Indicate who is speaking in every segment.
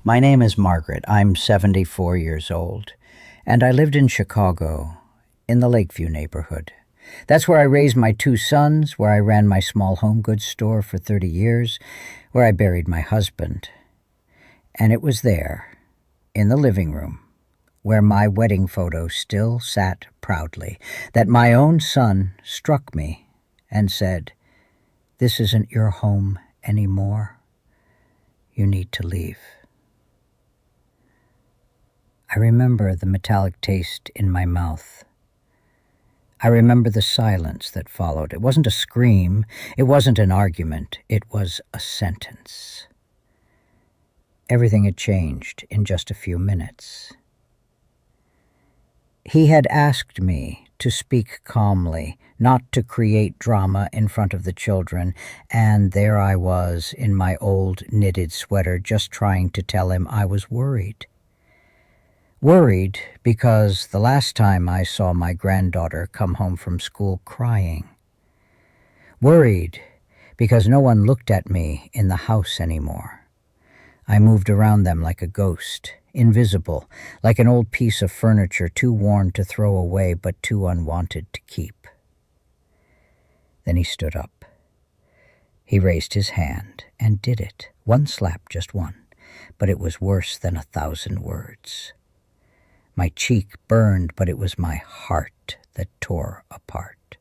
Speaker 1: My name is Margaret. I'm 74 years old, and I lived in Chicago, in the Lakeview neighborhood. That's where I raised my two sons, where I ran my small home goods store for 30 years, where I buried my husband. And it was there, in the living room, where my wedding photo still sat proudly, that my own son struck me and said, "This isn't your home anymore. You need to leave." I remember the metallic taste in my mouth. I remember the silence that followed. It wasn't a scream. It wasn't an argument. It was a sentence. Everything had changed in just a few minutes. He had asked me to speak calmly, not to create drama in front of the children, and there I was in my old knitted sweater just trying to tell him I was worried. Worried because the last time I saw my granddaughter come home from school crying. Worried because no one looked at me in the house anymore. I moved around them like a ghost, invisible, like an old piece of furniture too worn to throw away but too unwanted to keep. Then he stood up. He raised his hand and did it. One slap, just one, but it was worse than 1,000 words. My cheek burned, but it was my heart that tore apart.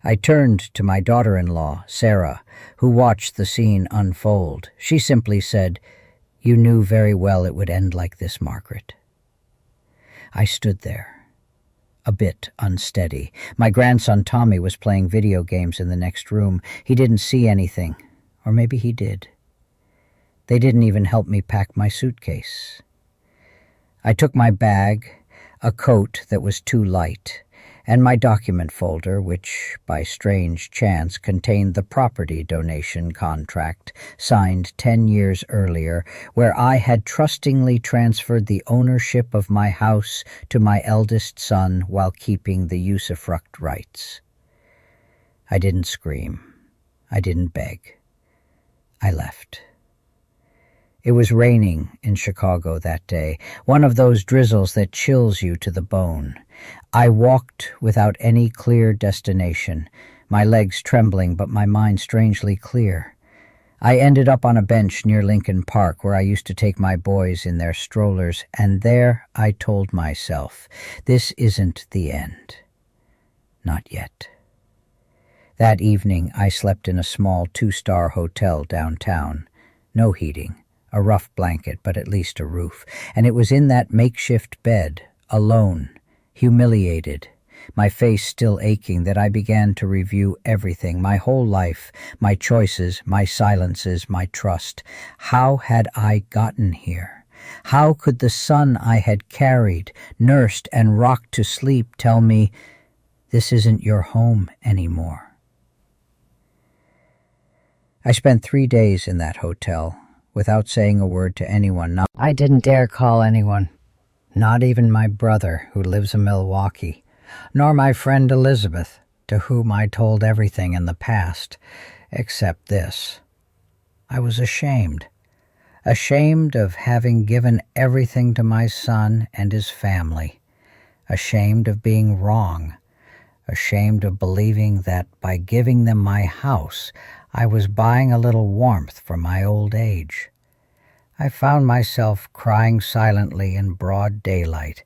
Speaker 1: I turned to my daughter-in-law, Sarah, who watched the scene unfold. She simply said, "You knew very well it would end like this, Margaret." I stood there, a bit unsteady. My grandson Tommy was playing video games in the next room. He didn't see anything, or maybe he did. They didn't even help me pack my suitcase. I took my bag, a coat that was too light, and my document folder, which, by strange chance, contained the property donation contract signed 10 years earlier, where I had trustingly transferred the ownership of my house to my eldest son while keeping the usufruct rights. I didn't scream. I didn't beg. I left. It was raining in Chicago that day, one of those drizzles that chills you to the bone. I walked without any clear destination, my legs trembling but my mind strangely clear. I ended up on a bench near Lincoln Park where I used to take my boys in their strollers, and there I told myself, this isn't the end. Not yet. That evening I slept in a small 2-star hotel downtown. No heating. A rough blanket, but at least a roof. And it was in that makeshift bed, alone, humiliated, my face still aching, that I began to review everything, my whole life, my choices, my silences, my trust. How had I gotten here? How could the son I had carried, nursed, and rocked to sleep tell me, "This isn't your home anymore"? I spent 3 days in that hotel, without saying a word to anyone. I didn't dare call anyone, not even my brother, who lives in Milwaukee, nor my friend Elizabeth, to whom I told everything in the past, except this. I was ashamed of having given everything to my son and his family, ashamed of being wrong, ashamed of believing that by giving them my house, I was buying a little warmth for my old age. I found myself crying silently in broad daylight,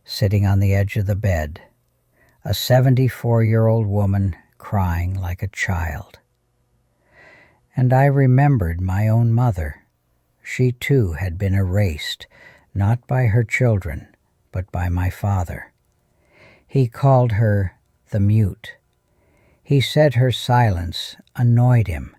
Speaker 1: sitting on the edge of the bed, a 74-year-old woman crying like a child. And I remembered my own mother. She too had been erased, not by her children, but by my father. He called her the mute. He said her silence annoyed him,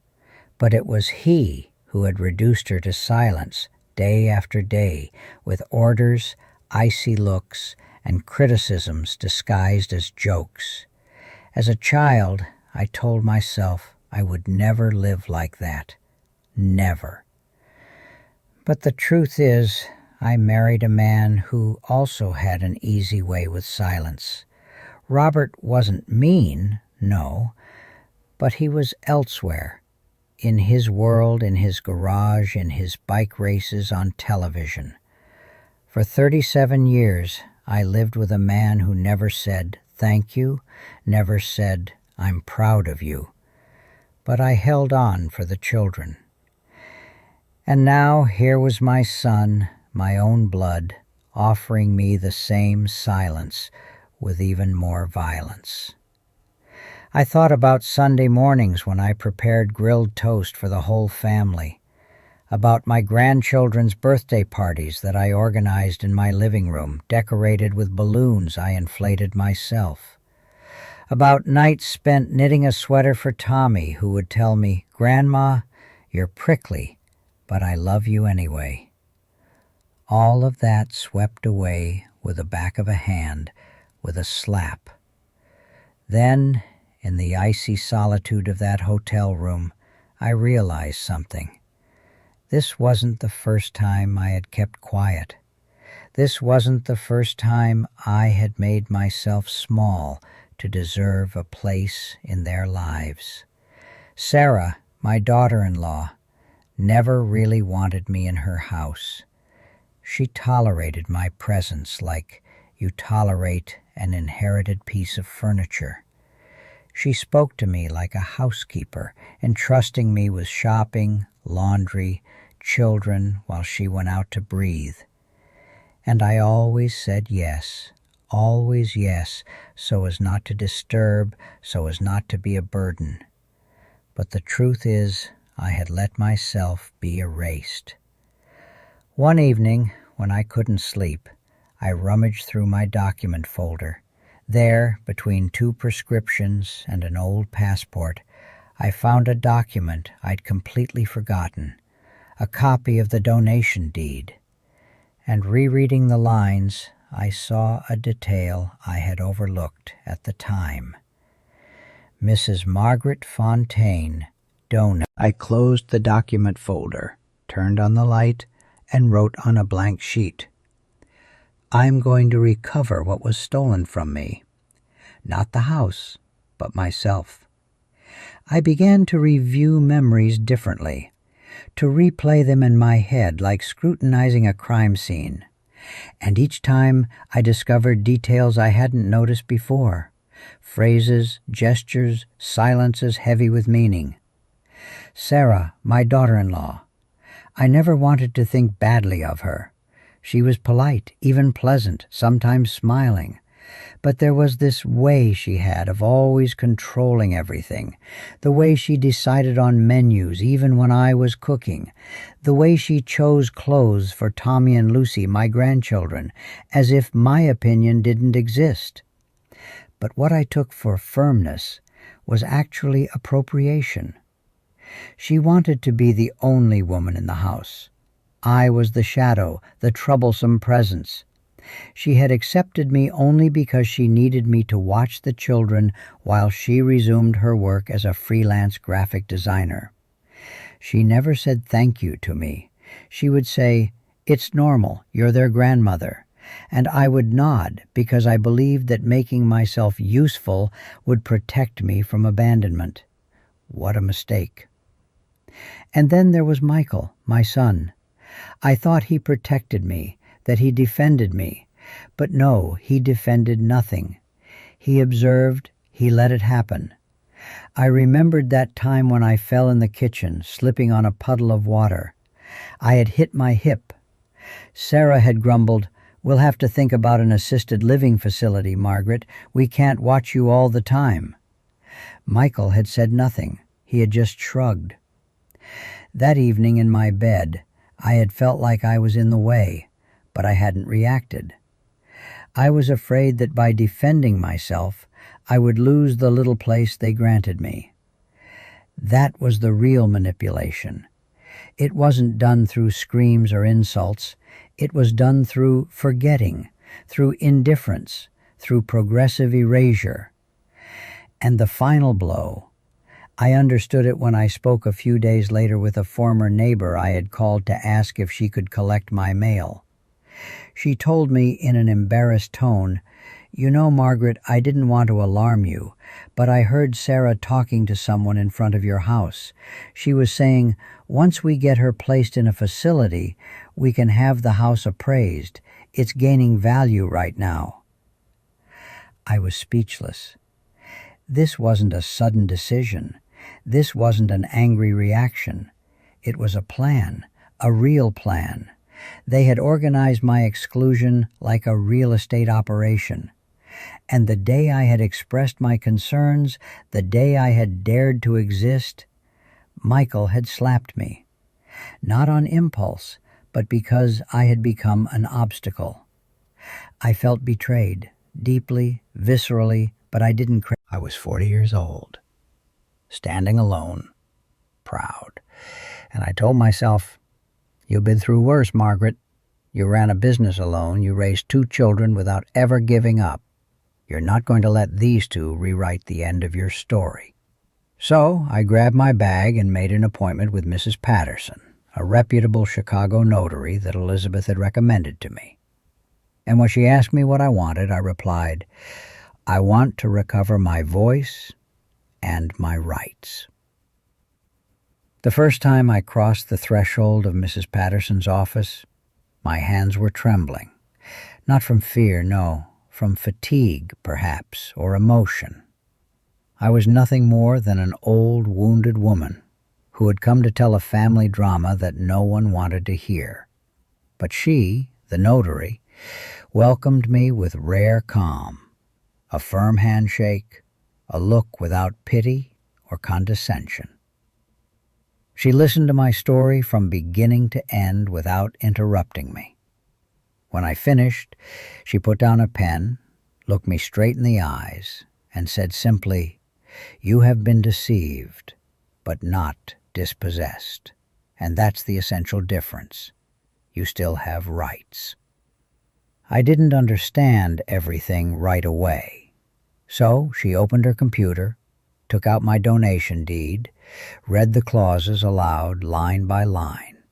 Speaker 1: but it was he who had reduced her to silence day after day, with orders, icy looks, and criticisms disguised as jokes. As a child, I told myself I would never live like that. Never. But the truth is, I married a man who also had an easy way with silence. Robert wasn't mean, no, but he was elsewhere, in his world, in his garage, in his bike races on television. For 37 years, I lived with a man who never said thank you, never said I'm proud of you. But I held on for the children. And now here was my son, my own blood, offering me the same silence with even more violence. I thought about Sunday mornings when I prepared grilled toast for the whole family, about my grandchildren's birthday parties that I organized in my living room, decorated with balloons I inflated myself, about nights spent knitting a sweater for Tommy, who would tell me, "Grandma, you're prickly, but I love you anyway." All of that swept away with the back of a hand, with a slap. Then, in the icy solitude of that hotel room, I realized something. This wasn't the first time I had kept quiet. This wasn't the first time I had made myself small to deserve a place in their lives. Sarah, my daughter-in-law, never really wanted me in her house. She tolerated my presence like you tolerate an inherited piece of furniture. She spoke to me like a housekeeper, entrusting me with shopping, laundry, children while she went out to breathe. And I always said yes, so as not to disturb, so as not to be a burden. But the truth is, I had let myself be erased. One evening, when I couldn't sleep, I rummaged through my document folder. There, between 2 prescriptions and an old passport, I found a document I'd completely forgotten, a copy of the donation deed. And rereading the lines, I saw a detail I had overlooked at the time. Mrs. Margaret Fontaine, donor. I closed the document folder, turned on the light, and wrote on a blank sheet, "I'm going to recover what was stolen from me. Not the house, but myself." I began to review memories differently, to replay them in my head like scrutinizing a crime scene. And each time I discovered details I hadn't noticed before, phrases, gestures, silences heavy with meaning. Sarah, my daughter-in-law. I never wanted to think badly of her. She was polite, even pleasant, sometimes smiling. But there was this way she had of always controlling everything, the way she decided on menus even when I was cooking, the way she chose clothes for Tommy and Lucy, my grandchildren, as if my opinion didn't exist. But what I took for firmness was actually appropriation. She wanted to be the only woman in the house. I was the shadow, the troublesome presence. She had accepted me only because she needed me to watch the children while she resumed her work as a freelance graphic designer. She never said thank you to me. She would say, "It's normal, you're their grandmother." And I would nod because I believed that making myself useful would protect me from abandonment. What a mistake. And then there was Michael, my son. I thought he protected me, that he defended me. But no, he defended nothing. He observed, he let it happen. I remembered that time when I fell in the kitchen, slipping on a puddle of water. I had hit my hip. Sarah had grumbled, "We'll have to think about an assisted living facility, Margaret. We can't watch you all the time." Michael had said nothing. He had just shrugged. That evening in my bed, I had felt like I was in the way, but I hadn't reacted. I was afraid that by defending myself, I would lose the little place they granted me. That was the real manipulation. It wasn't done through screams or insults. It was done through forgetting, through indifference, through progressive erasure. And the final blow, I understood it when I spoke a few days later with a former neighbor I had called to ask if she could collect my mail. She told me in an embarrassed tone, You know, Margaret, I didn't want to alarm you, but I heard Sarah talking to someone in front of your house. She was saying, once we get her placed in a facility, we can have the house appraised. It's gaining value right now." I was speechless. This wasn't a sudden decision. This wasn't an angry reaction. It was a plan, a real plan. They had organized my exclusion like a real estate operation. And the day I had expressed my concerns, the day I had dared to exist, Michael had slapped me. Not on impulse, but because I had become an obstacle. I felt betrayed, deeply, viscerally, but I didn't cry. I was 40 years old, standing alone, proud. And I told myself, "You've been through worse, Margaret. You ran a business alone. You raised 2 children without ever giving up. You're not going to let these 2 rewrite the end of your story." So I grabbed my bag and made an appointment with Mrs. Patterson, a reputable Chicago notary that Elizabeth had recommended to me. And when she asked me what I wanted, I replied, "I want to recover my voice and my rights." The first time I crossed the threshold of Mrs. Patterson's office, my hands were trembling. Not from fear, no, from fatigue, perhaps, or emotion. I was nothing more than an old, wounded woman who had come to tell a family drama that no one wanted to hear. But she, the notary, welcomed me with rare calm, a firm handshake, a look without pity or condescension. She listened to my story from beginning to end without interrupting me. When I finished, she put down a pen, looked me straight in the eyes, and said simply, "You have been deceived, but not dispossessed. And that's the essential difference. You still have rights." I didn't understand everything right away. So she opened her computer, took out my donation deed, read the clauses aloud line by line.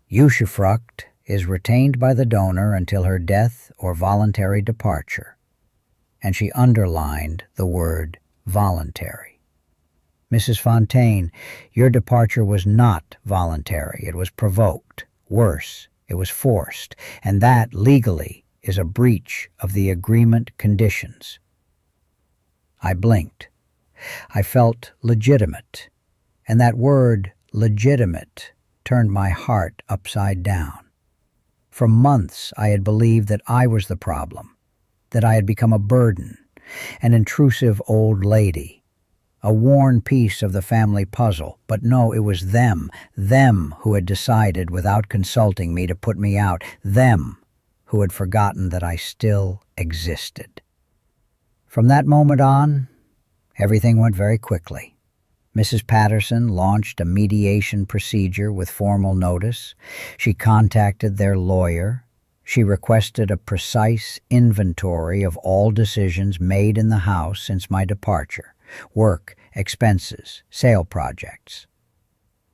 Speaker 1: "Usufruct is retained by the donor until her death or voluntary departure." And she underlined the word voluntary. "Mrs. Fontaine, your departure was not voluntary. It was provoked. Worse, it was forced. And that, legally, is a breach of the agreement conditions." I blinked. I felt legitimate. And that word, legitimate, turned my heart upside down. For months I had believed that I was the problem, that I had become a burden, an intrusive old lady, a worn piece of the family puzzle. But no, it was them who had decided without consulting me to put me out, them who had forgotten that I still existed. From that moment on, everything went very quickly. Mrs. Patterson launched a mediation procedure with formal notice. She contacted their lawyer. She requested a precise inventory of all decisions made in the house since my departure, work, expenses, sale projects.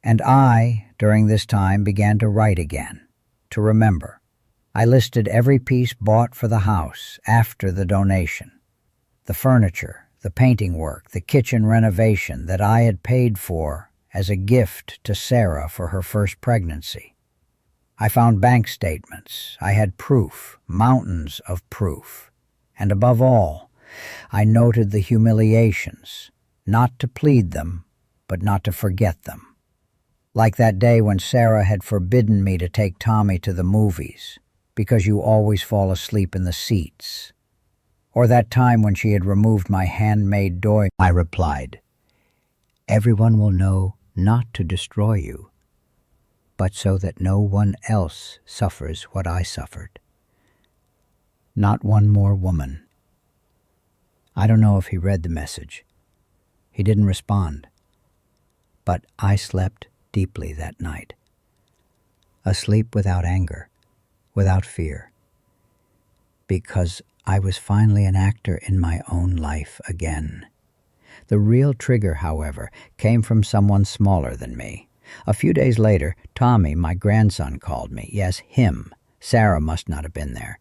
Speaker 1: And I, during this time, began to write again, to remember. I listed every piece bought for the house after the donation, the furniture, the painting work, the kitchen renovation that I had paid for as a gift to Sarah for her first pregnancy. I found bank statements. I had proof, mountains of proof. And above all, I noted the humiliations, not to plead them, but not to forget them. Like that day when Sarah had forbidden me to take Tommy to the movies, because you always fall asleep in the seats. Or that time when she had removed my handmade doy. I replied, "Everyone will know not to destroy you, but so that no one else suffers what I suffered. Not one more woman." I don't know if he read the message. He didn't respond. But I slept deeply that night. Asleep without anger, without fear. Because I was finally an actor in my own life again. The real trigger, however, came from someone smaller than me. A few days later, Tommy, my grandson, called me. Yes, him. Sarah must not have been there.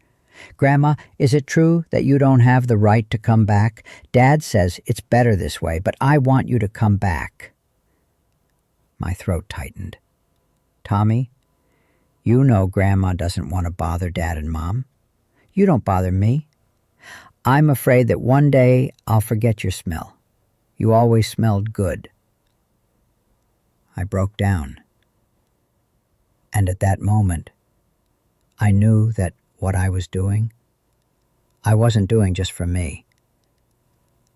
Speaker 1: Grandma, is it true that you don't have the right to come back? Dad says it's better this way, but I want you to come back. My throat tightened. Tommy, you know Grandma doesn't want to bother Dad and Mom. You don't bother me. I'm afraid that one day I'll forget your smell. You always smelled good. I broke down. And at that moment, I knew that what I was doing, I wasn't doing just for me.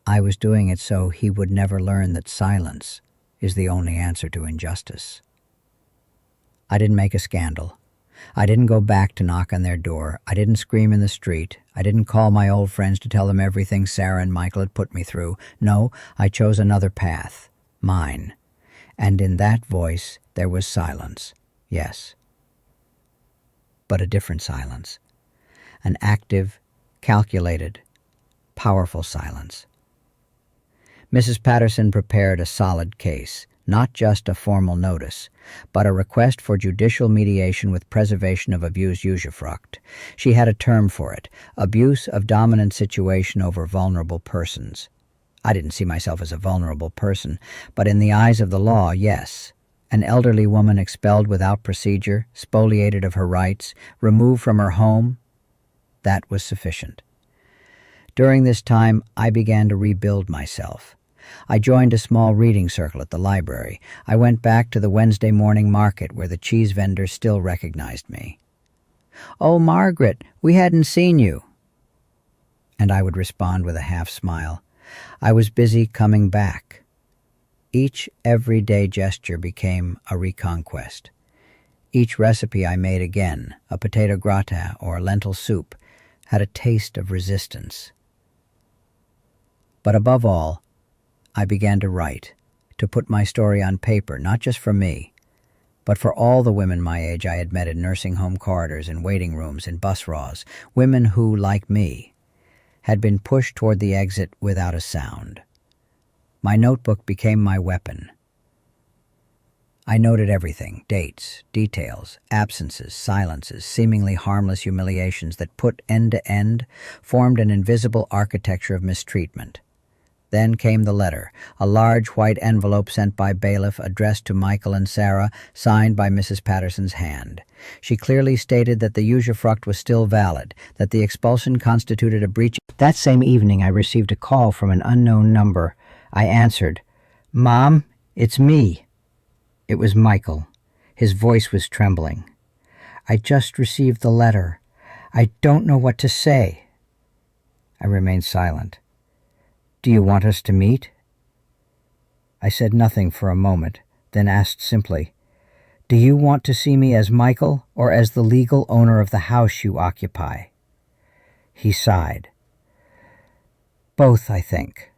Speaker 1: I was doing it so he would never learn that silence is the only answer to injustice. I didn't make a scandal. I didn't go back to knock on their door. I didn't scream in the street. I didn't call my old friends to tell them everything Sarah and Michael had put me through. No, I chose another path, mine. And in that voice there was silence, yes. But a different silence. An active, calculated, powerful silence. Mrs. Patterson prepared a solid case, not just a formal notice, but a request for judicial mediation with preservation of abused usufruct. She had a term for it, abuse of dominant situation over vulnerable persons. I didn't see myself as a vulnerable person, but in the eyes of the law, yes. An elderly woman expelled without procedure, spoliated of her rights, removed from her home, that was sufficient. During this time, I began to rebuild myself. I joined a small reading circle at the library. I went back to the Wednesday morning market where the cheese vendor still recognized me. "Oh, Margaret, we hadn't seen you." And I would respond with a half smile. I was busy coming back. Each everyday gesture became a reconquest. Each recipe I made again, a potato gratin or a lentil soup, had a taste of resistance. But above all, I began to write, to put my story on paper, not just for me, but for all the women my age I had met in nursing home corridors, in waiting rooms, in bus raws, women who, like me, had been pushed toward the exit without a sound. My notebook became my weapon. I noted everything, dates, details, absences, silences, seemingly harmless humiliations that put end to end formed an invisible architecture of mistreatment. Then came the letter, a large white envelope sent by bailiff addressed to Michael and Sarah, signed by Mrs. Patterson's hand. She clearly stated that the usufruct was still valid, that the expulsion constituted a breach. That same evening I received a call from an unknown number. I answered. "Mom, it's me." It was Michael. His voice was trembling. "I just received the letter. I don't know what to say." I remained silent. "Do you want us to meet?" I said nothing for a moment, then asked simply, "Do you want to see me as Michael or as the legal owner of the house you occupy?" He sighed. "Both, I think."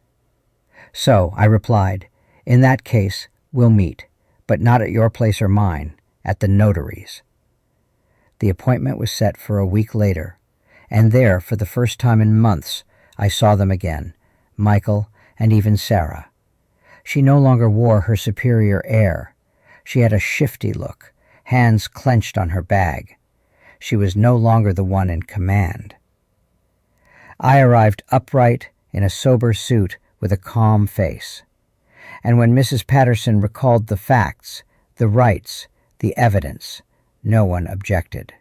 Speaker 1: "So," I replied, "in that case, we'll meet, but not at your place or mine, at the notary's." The appointment was set for a week later, and there, for the first time in months, I saw them again, Michael and even Sarah. She no longer wore her superior air. She had a shifty look, hands clenched on her bag. She was no longer the one in command. I arrived upright, in a sober suit, with a calm face. And when Mrs. Patterson recalled the facts, the rights, the evidence, no one objected.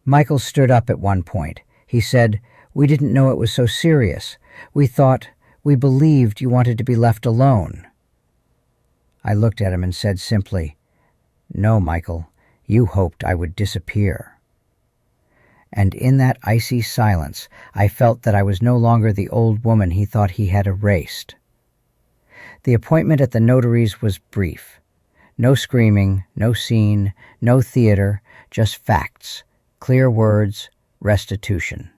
Speaker 1: Michael stood up at one point. He said, "We didn't know it was so serious. We believed you wanted to be left alone." I looked at him and said simply, "No, Michael, you hoped I would disappear." And in that icy silence, I felt that I was no longer the old woman he thought he had erased. The appointment at the notary's was brief. No screaming, no scene, no theater, just facts, clear words, restitution.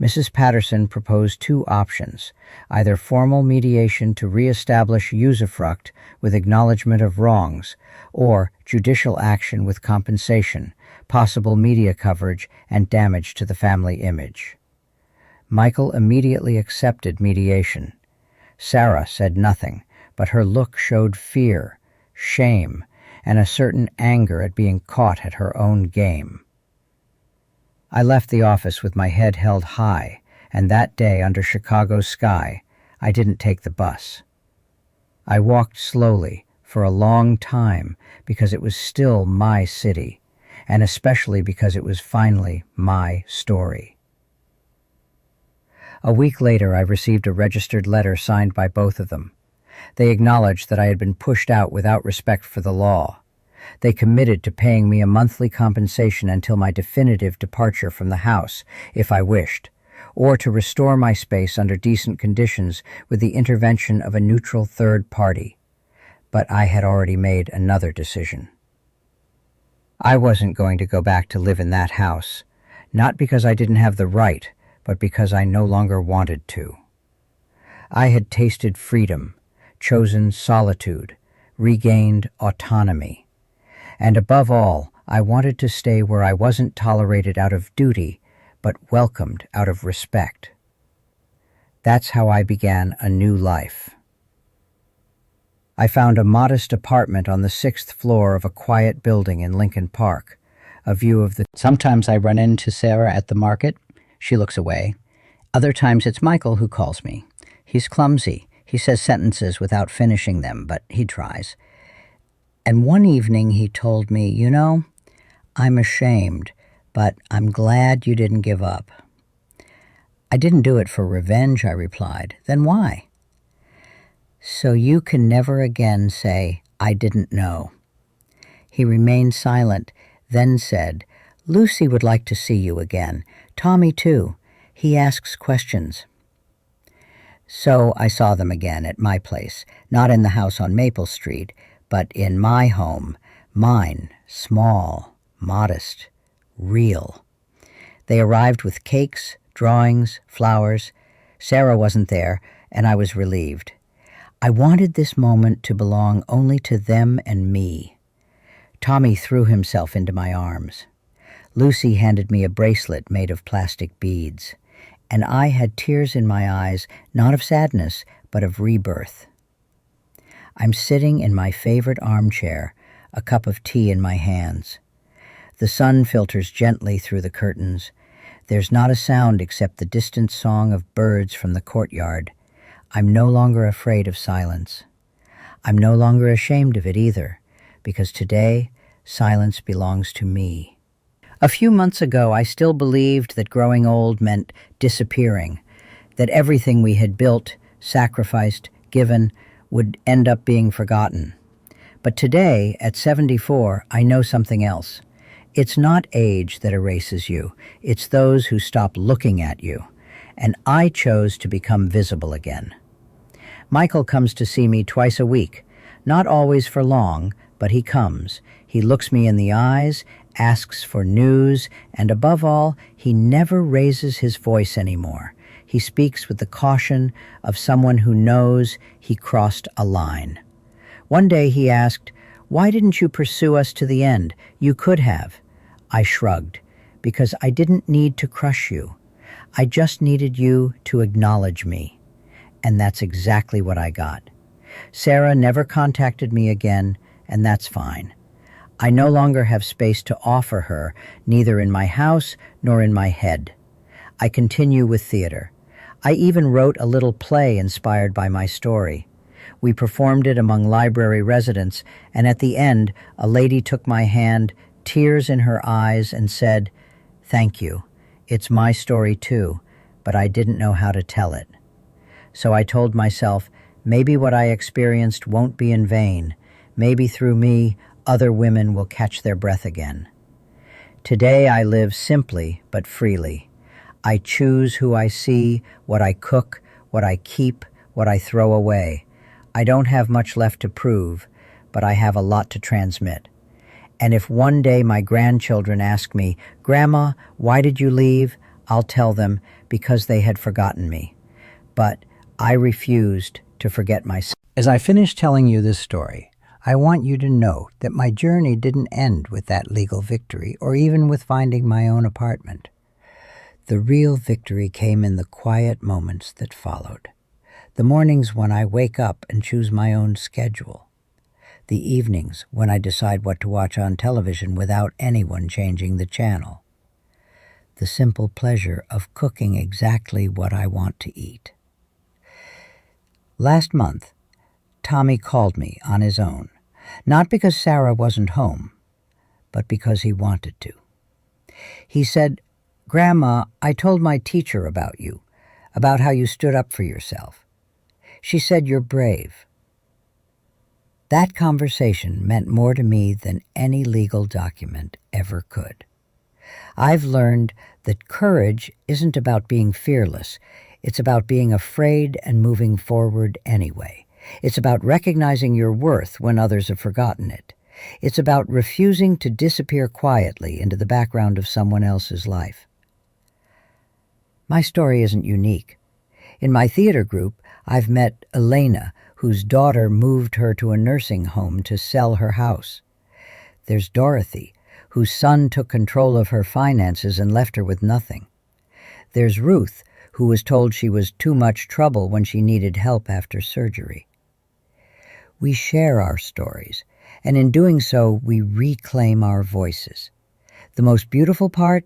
Speaker 1: Mrs. Patterson proposed two options, either formal mediation to reestablish usufruct with acknowledgement of wrongs, or judicial action with compensation, possible media coverage, and damage to the family image. Michael immediately accepted mediation. Sarah said nothing, but her look showed fear, shame, and a certain anger at being caught at her own game. I left the office with my head held high, and that day under Chicago's sky, I didn't take the bus. I walked slowly for a long time because it was still my city, and especially because it was finally my story. A week later, I received a registered letter signed by both of them. They acknowledged that I had been pushed out without respect for the law. They committed to paying me a monthly compensation until my definitive departure from the house, if I wished, or to restore my space under decent conditions with the intervention of a neutral third party. But I had already made another decision. I wasn't going to go back to live in that house, not because I didn't have the right, but because I no longer wanted to. I had tasted freedom, chosen solitude, regained autonomy. And above all, I wanted to stay where I wasn't tolerated out of duty, but welcomed out of respect. That's how I began a new life. I found a modest apartment on the 6th floor of a quiet building in Lincoln Park, a view of the... Sometimes I run into Sarah at the market. She looks away. Other times it's Michael who calls me. He's clumsy. He says sentences without finishing them, but he tries. And one evening he told me, "You know, I'm ashamed, but I'm glad you didn't give up." "I didn't do it for revenge," I replied. "Then why?" "So you can never again say, 'I didn't know.'" He remained silent, then said, "Lucy would like to see you again. Tommy, too. He asks questions." So I saw them again at my place, not in the house on Maple Street, but in my home, mine, small, modest, real. They arrived with cakes, drawings, flowers. Sarah wasn't there, and I was relieved. I wanted this moment to belong only to them and me. Tommy threw himself into my arms. Lucy handed me a bracelet made of plastic beads, and I had tears in my eyes, not of sadness, but of rebirth. I'm sitting in my favorite armchair, a cup of tea in my hands. The sun filters gently through the curtains. There's not a sound except the distant song of birds from the courtyard. I'm no longer afraid of silence. I'm no longer ashamed of it either, because today, silence belongs to me. A few months ago, I still believed that growing old meant disappearing, that everything we had built, sacrificed, given, would end up being forgotten. But today, at 74, I know something else. It's not age that erases you. It's those who stop looking at you. And I chose to become visible again. Michael comes to see me twice a week, not always for long, but he comes. He looks me in the eyes, asks for news, and above all, he never raises his voice anymore. He speaks with the caution of someone who knows he crossed a line. One day he asked, "Why didn't you pursue us to the end? You could have." I shrugged, because I didn't need to crush you. I just needed you to acknowledge me. And that's exactly what I got. Sarah never contacted me again, and that's fine. I no longer have space to offer her, neither in my house nor in my head. I continue with theater. I even wrote a little play inspired by my story. We performed it among library residents, and at the end, a lady took my hand, tears in her eyes, and said, "Thank you. It's my story too, but I didn't know how to tell it." So I told myself, maybe what I experienced won't be in vain. Maybe through me, other women will catch their breath again. Today I live simply but freely. I choose who I see, what I cook, what I keep, what I throw away. I don't have much left to prove, but I have a lot to transmit. And if one day my grandchildren ask me, "Grandma, why did you leave?" I'll tell them, because they had forgotten me. But I refused to forget myself. As I finish telling you this story, I want you to know that my journey didn't end with that legal victory or even with finding my own apartment. The real victory came in the quiet moments that followed. The mornings when I wake up and choose my own schedule. The evenings when I decide what to watch on television without anyone changing the channel. the simple pleasure of cooking exactly what I want to eat. Last month, Tommy called me on his own, not because Sarah wasn't home, but because he wanted to. He said, "Grandma, I told my teacher about you, about how you stood up for yourself. She said you're brave." That conversation meant more to me than any legal document ever could. I've learned that courage isn't about being fearless. It's about being afraid and moving forward anyway. It's about recognizing your worth when others have forgotten it. It's about refusing to disappear quietly into the background of someone else's life. My story isn't unique. In my theater group, I've met Elena, whose daughter moved her to a nursing home to sell her house. There's Dorothy, whose son took control of her finances and left her with nothing. There's Ruth, who was told she was too much trouble when she needed help after surgery. We share our stories, and in doing so, we reclaim our voices. The most beautiful part?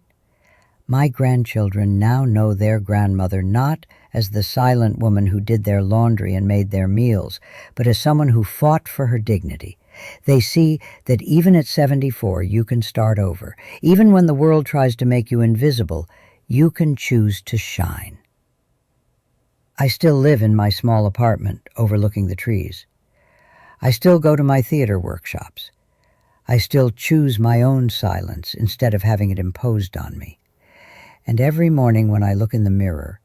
Speaker 1: My grandchildren now know their grandmother not as the silent woman who did their laundry and made their meals, but as someone who fought for her dignity. They see that even at 74, you can start over. Even when the world tries to make you invisible, you can choose to shine. I still live in my small apartment overlooking the trees. I still go to my theater workshops. I still choose my own silence instead of having it imposed on me. And every morning when I look in the mirror,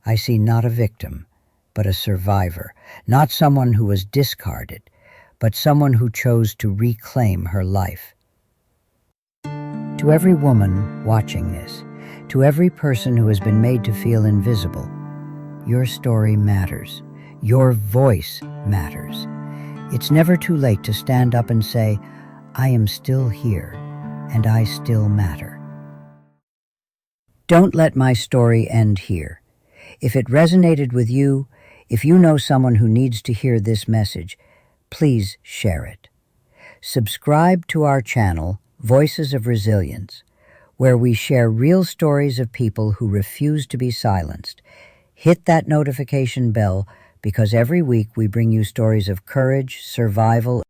Speaker 1: I see not a victim, but a survivor, not someone who was discarded, but someone who chose to reclaim her life. To every woman watching this, to every person who has been made to feel invisible, your story matters. Your voice matters. It's never too late to stand up and say, "I am still here, and I still matter." Don't let my story end here. If it resonated with you, if you know someone who needs to hear this message, please share it. Subscribe to our channel, Voices of Resilience, where we share real stories of people who refuse to be silenced. Hit that notification bell because every week we bring you stories of courage, survival,